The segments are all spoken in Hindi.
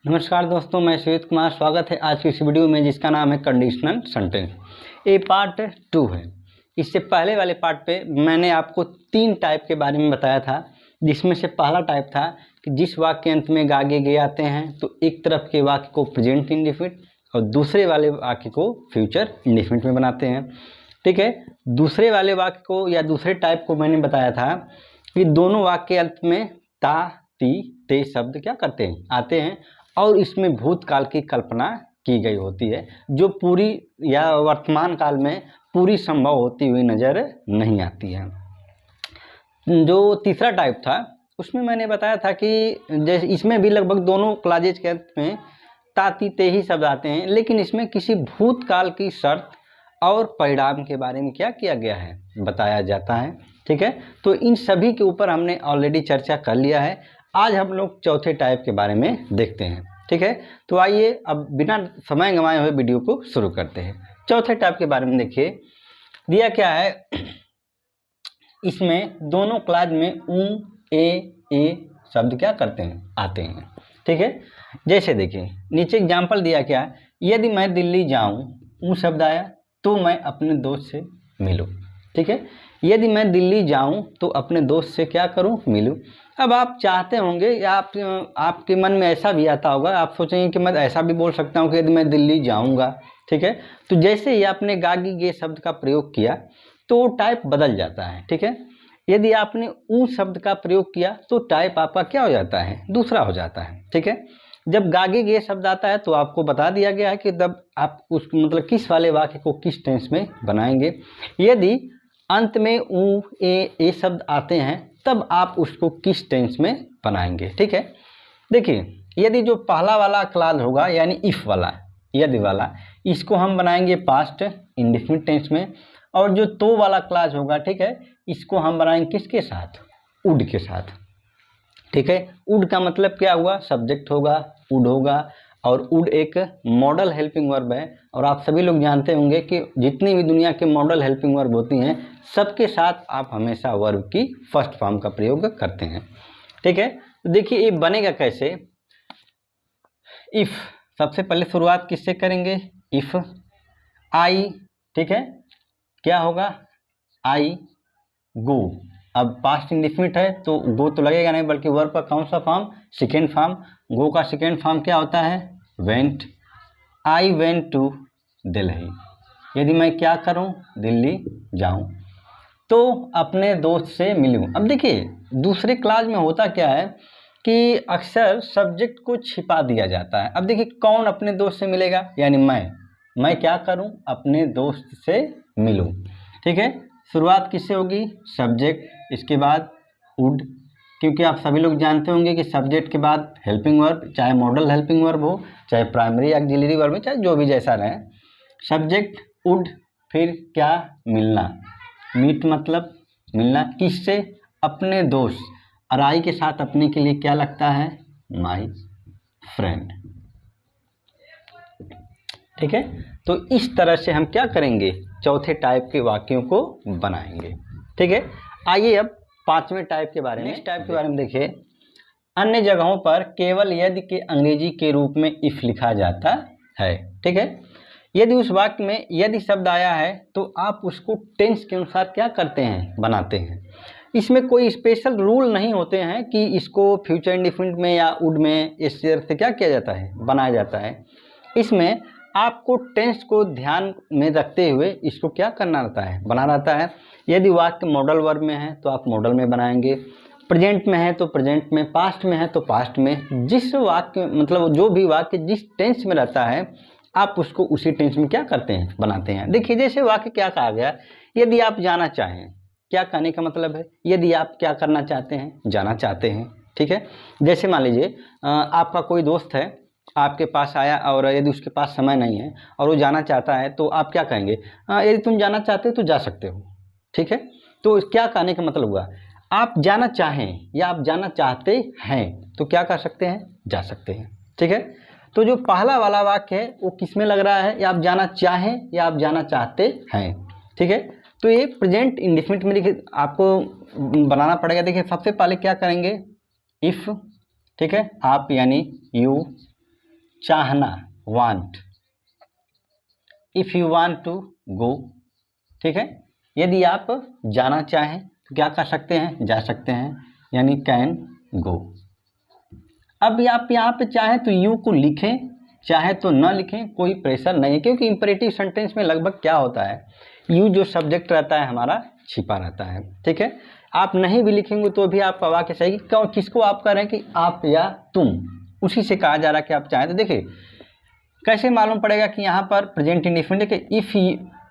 नमस्कार दोस्तों, मैं सुजीत कुमार। स्वागत है आज की इस वीडियो में जिसका नाम है कंडीशनल सेंटेंस। ये पार्ट 2 है। इससे पहले वाले पार्ट पे मैंने आपको 3 टाइप के बारे में बताया था, जिसमें से पहला टाइप था कि जिस वाक्य के अंत में गागे गे आते हैं तो एक तरफ के वाक्य को प्रेजेंट इंडेफिनिट और दूसरे वाले वाक्य को फ्यूचर इंडेफिनिट में बनाते हैं। ठीक है, दूसरे वाले वाक्य को या दूसरे टाइप को मैंने बताया था कि दोनों वाक्य के अंत में ता, ती, ते शब्द क्या करते हैं, आते हैं और इसमें भूतकाल की कल्पना की गई होती है, जो पूरी या वर्तमान काल में पूरी संभव होती हुई नज़र नहीं आती है। जो तीसरा टाइप था उसमें मैंने बताया था कि जैसे इसमें भी लगभग दोनों क्लाजेज के अंत में ताती ते ही शब्द आते हैं, लेकिन इसमें किसी भूतकाल की शर्त और परिणाम के बारे में क्या किया गया है, बताया जाता है। ठीक है, तो इन सभी के ऊपर हमने ऑलरेडी चर्चा कर लिया है। आज हम लोग चौथे टाइप के बारे में देखते हैं। ठीक है, तो आइए अब बिना समय गंवाए हुए वीडियो को शुरू करते हैं। चौथे टाइप के बारे में देखिए, दिया क्या है, इसमें दोनों क्लाज में ए शब्द क्या करते हैं, आते हैं। ठीक है, जैसे देखिए नीचे एग्जाम्पल दिया क्या है, यदि मैं दिल्ली जाऊं शब्द आया तो मैं अपने दोस्त से मिलूं। ठीक है, यदि मैं दिल्ली जाऊं तो अपने दोस्त से क्या करूं, मिलूं। अब आप चाहते होंगे या आपके मन में ऐसा भी आता होगा, आप सोचेंगे कि मैं ऐसा भी बोल सकता हूं कि यदि मैं दिल्ली जाऊंगा। ठीक है, तो जैसे ही आपने गागी गे शब्द का प्रयोग किया तो टाइप बदल जाता है। ठीक है, यदि आपने ऊ शब्द का प्रयोग किया तो टाइप आपका क्या हो जाता है, दूसरा हो जाता है। ठीक है, जब गागे गे शब्द आता है तो आपको बता दिया गया है कि तब आप उस मतलब किस वाले वाक्य को किस टेंस में बनाएंगे। यदि अंत में ऊ ए शब्द आते हैं तब आप उसको किस टेंस में बनाएंगे। ठीक है, देखिए यदि जो पहला वाला क्लाज होगा यानी इफ वाला, यदि वाला, इसको हम बनाएंगे पास्ट इंडेफिनिट टेंस में, और जो तो वाला क्लाज होगा, ठीक है, इसको हम बनाएंगे किसके साथ, वुड के साथ। ठीक है, वुड का मतलब क्या हुआ, सब्जेक्ट होगा, वुड होगा, और वुड एक मॉडल हेल्पिंग वर्ब है। और आप सभी लोग जानते होंगे कि जितनी भी दुनिया के मॉडल हेल्पिंग वर्ब होती हैं सबके साथ आप हमेशा वर्ब की फर्स्ट फॉर्म का प्रयोग करते हैं। ठीक है, तो देखिए ये बनेगा कैसे, इफ सबसे पहले शुरुआत किससे करेंगे, इफ आई। ठीक है, क्या होगा, आई गो। अब पास्ट इंडेफिनिट है तो गो तो लगेगा नहीं, बल्कि वर्ब का कौन सा फॉर्म, सेकेंड फॉर्म। गो का सेकेंड फॉर्म क्या होता है, went. I went to Delhi, यदि मैं क्या करूं, दिल्ली जाऊं तो अपने दोस्त से मिलूं। अब देखिए दूसरे क्लास में होता क्या है कि अक्सर सब्जेक्ट को छिपा दिया जाता है। अब देखिए कौन अपने दोस्त से मिलेगा, यानी मैं क्या करूं, अपने दोस्त से मिलूं। ठीक है, शुरुआत किससे होगी, सब्जेक्ट, इसके बाद वुड, क्योंकि आप सभी लोग जानते होंगे कि सब्जेक्ट के बाद हेल्पिंग वर्ब, चाहे मॉडल हेल्पिंग वर्ब हो, चाहे प्राइमरी ऑक्सिलरी वर्ब हो, चाहे जो भी जैसा रहे, सब्जेक्ट वुड, फिर क्या, मिलना। मीट मतलब मिलना, किससे, अपने दोस्त, और आई के साथ अपने के लिए क्या लगता है, माई फ्रेंड। ठीक है, तो इस तरह से हम क्या करेंगे, चौथे टाइप के वाक्यों को बनाएंगे। ठीक है, आइए अब पांचवें टाइप के बारे में, नेक्स्ट टाइप के बारे में देखिए। अन्य जगहों पर केवल यदि के अंग्रेजी के रूप में इफ लिखा जाता है। ठीक है, यदि उस वाक्य में यदि शब्द आया है तो आप उसको टेंस के अनुसार क्या करते हैं, बनाते हैं। इसमें कोई स्पेशल रूल नहीं होते हैं कि इसको फ्यूचर इंडेफिनिट में या वुड में इस तरह से क्या किया जाता है, बनाया जाता है। इसमें आपको टेंस को ध्यान में रखते हुए इसको क्या करना रहता है, बनाना रहता है। यदि वाक्य मॉडल वर्ब में है तो आप मॉडल में बनाएंगे, प्रेजेंट में है तो प्रेजेंट में, पास्ट में है तो पास्ट में। जिस वाक्य मतलब जो भी वाक्य जिस टेंस में रहता है आप उसको उसी टेंस में क्या करते हैं, बनाते हैं। देखिए जैसे वाक्य क्या कहा गया, यदि आप जाना चाहें, क्या कहने का मतलब है, यदि आप क्या करना चाहते हैं, जाना चाहते हैं। ठीक है, जैसे मान लीजिए आपका कोई दोस्त है, आपके पास आया और यदि उसके पास समय नहीं है और वो जाना चाहता है तो आप क्या कहेंगे, यदि तुम जाना चाहते हो तो जा सकते हो। ठीक है, तो क्या कहने का मतलब हुआ, आप जाना चाहें या आप जाना चाहते हैं तो क्या कर सकते हैं, जा सकते हैं। ठीक है, तो जो पहला वाला वाक्य है वो किस में लग रहा है, या आप जाना चाहें या आप जाना चाहते हैं। ठीक है, तो ये प्रेजेंट इंडेफिनिट में देखिए आपको बनाना पड़ेगा। देखिए सबसे पहले क्या करेंगे, इफ़, ठीक है, आप यानी यू, चाहना want, if you want to go, ठीक है, यदि आप जाना चाहें तो क्या कर सकते हैं, जा सकते हैं, यानी कैन गो। अब आप यहाँ पे चाहें तो यू को लिखें, चाहे तो न लिखें, कोई प्रेशर नहीं है, क्योंकि इंपरेटिव सेंटेंस में लगभग क्या होता है, यू जो सब्जेक्ट रहता है हमारा छिपा रहता है, ठीक है। आप नहीं भी लिखेंगे तो भी आपका वाक्य सही, क्यों, किसको आप कह रहे हैं कि आप या तुम, उसी से कहा जा रहा है कि आप चाहें। तो देखिए कैसे मालूम पड़ेगा कि यहाँ पर प्रेजेंट इंडेफिनिट, इफ़,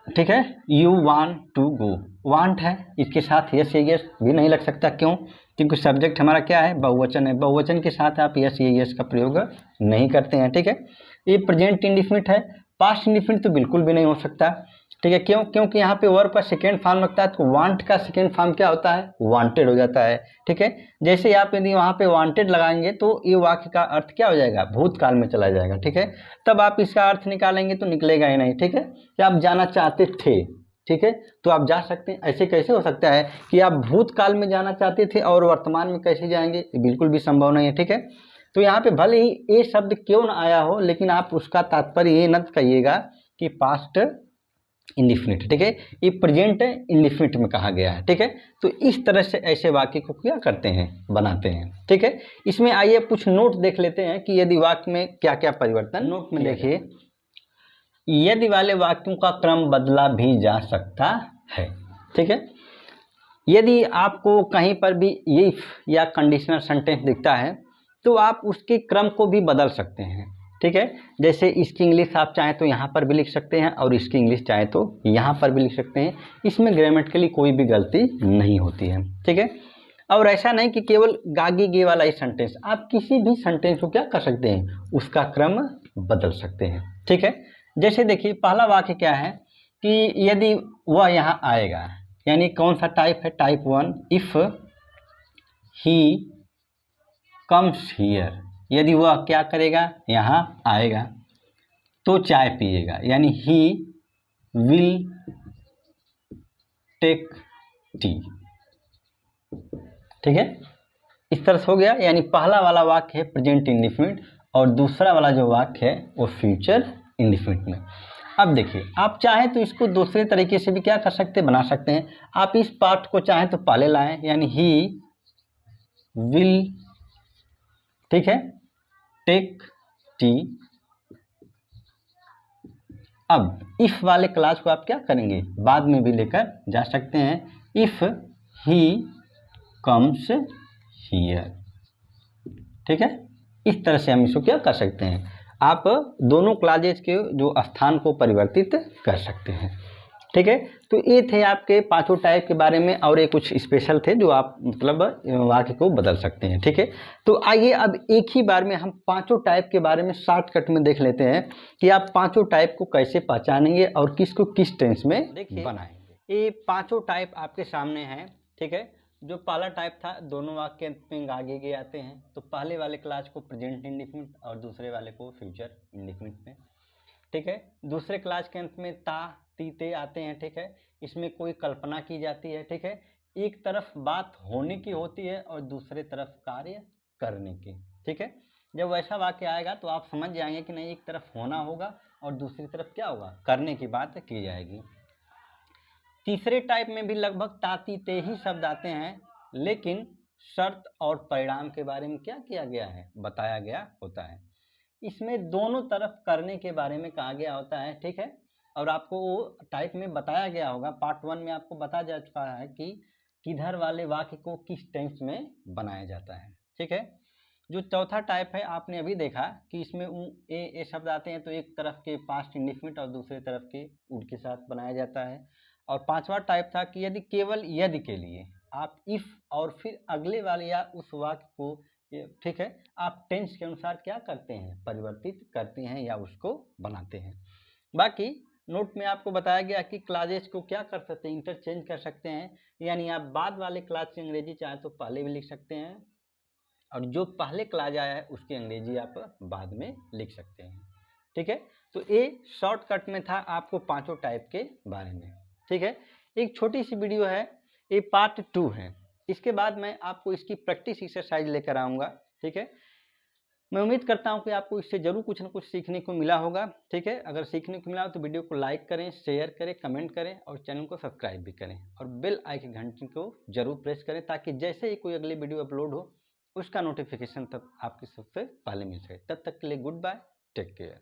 ठीक है, you want to go, want है, इसके साथ यस या यस भी नहीं लग सकता, क्यों, क्योंकि सब्जेक्ट हमारा क्या है, बहुवचन है, बहुवचन के साथ आप यस या यस का प्रयोग नहीं करते हैं, ठीक है। ये प्रेजेंट इंडेफिनिट है। पास्ट इंडेफिनिट तो बिल्कुल भी नहीं हो सकता, ठीक है, क्यों, क्योंकि यहाँ पे वर्ब का सेकेंड फॉर्म लगता है, तो वांट का सेकेंड फॉर्म क्या होता है, वांटेड हो जाता है, ठीक है। जैसे आप यदि वहाँ पे वांटेड लगाएंगे तो ये वाक्य का अर्थ क्या हो जाएगा, भूतकाल में चला जाएगा, ठीक है। तब आप इसका अर्थ निकालेंगे तो निकलेगा ही नहीं, ठीक है, कि आप जाना चाहते थे, ठीक है, तो आप जा सकते हैं। ऐसे कैसे हो सकता है कि आप भूतकाल में जाना चाहते थे और वर्तमान में कैसे जाएंगे, बिल्कुल भी संभव नहीं है, ठीक है। तो यहाँ पे भले ही ये शब्द क्यों न आया हो, लेकिन आप उसका तात्पर्य ये न कहिएगा कि पास्ट इंडेफिनिट, ठीक है, ये प्रेजेंट इंडेफिनिट में कहा गया है, ठीक है। तो इस तरह से ऐसे वाक्य को क्या करते हैं, बनाते हैं, ठीक है। इसमें आइए कुछ नोट देख लेते हैं कि यदि वाक्य में क्या क्या परिवर्तन। नोट में देखिए, यदि वाले वाक्यों का क्रम बदला भी जा सकता है, ठीक है। यदि आपको कहीं पर भी इफ या कंडीशनल सेंटेंस दिखता है तो आप उसके क्रम को भी बदल सकते हैं, ठीक है। जैसे इसकी इंग्लिश आप चाहें तो यहाँ पर भी लिख सकते हैं और इसकी इंग्लिश चाहे तो यहाँ पर भी लिख सकते हैं। इसमें ग्रामेटिकली कोई भी गलती नहीं होती है, ठीक है। और ऐसा नहीं कि केवल गागी गे वाला ही सेंटेंस, आप किसी भी सेंटेंस को क्या कर सकते हैं, उसका क्रम बदल सकते हैं, ठीक है। जैसे देखिए पहला वाक्य क्या है कि यदि वह यहाँ आएगा, यानी कौन सा टाइप है, type 1, if he comes here, यदि वह क्या करेगा, यहाँ आएगा तो चाय पिएगा, यानी ही विल टेक टी, ठीक है। इस तरह से हो गया, यानी पहला वाला वाक्य है प्रेजेंट इंडेफिनिट और दूसरा वाला जो वाक्य है वो फ्यूचर इंडेफिनिट में। अब देखिए आप चाहें तो इसको दूसरे तरीके से भी क्या कर सकते हैं, बना सकते हैं। आप इस पार्ट को चाहें तो पहले लाएं, यानी ही विल, ठीक है, टेक टी। अब इफ वाले क्लास को आप क्या करेंगे, बाद में भी लेकर जा सकते हैं, इफ ही कम्स हियर, ठीक है। इस तरह से हम इसको क्या कर सकते हैं, आप दोनों क्लासेज के जो स्थान को परिवर्तित कर सकते हैं, ठीक है। तो ये थे आपके पांचों टाइप के बारे में, और ये कुछ स्पेशल थे जो आप मतलब वाक्य को बदल सकते हैं, ठीक है। तो आइए अब एक ही बार में हम पांचों टाइप के बारे में शॉर्टकट में देख लेते हैं कि आप पांचों टाइप को कैसे पहचानेंगे और किसको किस टेंस में बनाएंगे। ये पांचों टाइप आपके सामने हैं, ठीक है। जो पहला टाइप था, दोनों वाक्य अंत में आगे गए आते हैं, तो पहले वाले क्लास को प्रेजेंट इंडेफिनिट और दूसरे वाले को फ्यूचर इंडेफिनिट में, ठीक है। दूसरे क्लास के अंत में ता ती ते आते हैं, ठीक है। इसमें कोई कल्पना की जाती है, ठीक है। एक तरफ बात होने की होती है और दूसरे तरफ कार्य करने की, ठीक है। जब वैसा वाक्य आएगा तो आप समझ जाएंगे कि नहीं, एक तरफ होना होगा और दूसरी तरफ क्या होगा, करने की बात की जाएगी। तीसरे टाइप में भी लगभग ताती ते ही शब्द आते हैं, लेकिन शर्त और परिणाम के बारे में क्या किया गया है, बताया गया होता है। इसमें दोनों तरफ करने के बारे में कहा गया होता है, ठीक है। और आपको वो टाइप में बताया गया होगा, पार्ट 1 में आपको बताया जा चुका है कि किधर वाले वाक्य को किस टेंस में बनाया जाता है, ठीक है। जो चौथा टाइप है आपने अभी देखा कि इसमें ए शब्द आते हैं, तो एक तरफ के पास्ट इंडेफिनिट और दूसरे तरफ के उड के साथ बनाया जाता है। और पांचवा टाइप था कि यदि केवल यदि के लिए आप इफ और फिर अगले वाले या उस वाक्य को, ठीक है, आप टेंस के अनुसार क्या करते हैं, परिवर्तित करते हैं या उसको बनाते हैं। बाकी नोट में आपको बताया गया कि क्लासेज को क्या कर सकते हैं, इंटरचेंज कर सकते हैं, यानी आप बाद वाले क्लास की अंग्रेजी चाहे तो पहले भी लिख सकते हैं और जो पहले क्लास आया है उसकी अंग्रेजी आप बाद में लिख सकते हैं, ठीक है। तो ये शॉर्टकट में था आपको पांचों टाइप के बारे में, ठीक है। एक छोटी सी वीडियो है, ये पार्ट 2 है। इसके बाद मैं आपको इसकी प्रैक्टिस एक्सरसाइज लेकर आऊँगा, ठीक है। मैं उम्मीद करता हूँ कि आपको इससे ज़रूर कुछ ना कुछ सीखने को मिला होगा, ठीक है। अगर सीखने को मिला हो तो वीडियो को लाइक करें, शेयर करें, कमेंट करें और चैनल को सब्सक्राइब भी करें और बेल आइकन घंटी को ज़रूर प्रेस करें, ताकि जैसे ही कोई अगली वीडियो अपलोड हो उसका नोटिफिकेशन तब आपके सबसे पहले मिल सके। तब तक के लिए गुड बाय, टेक केयर।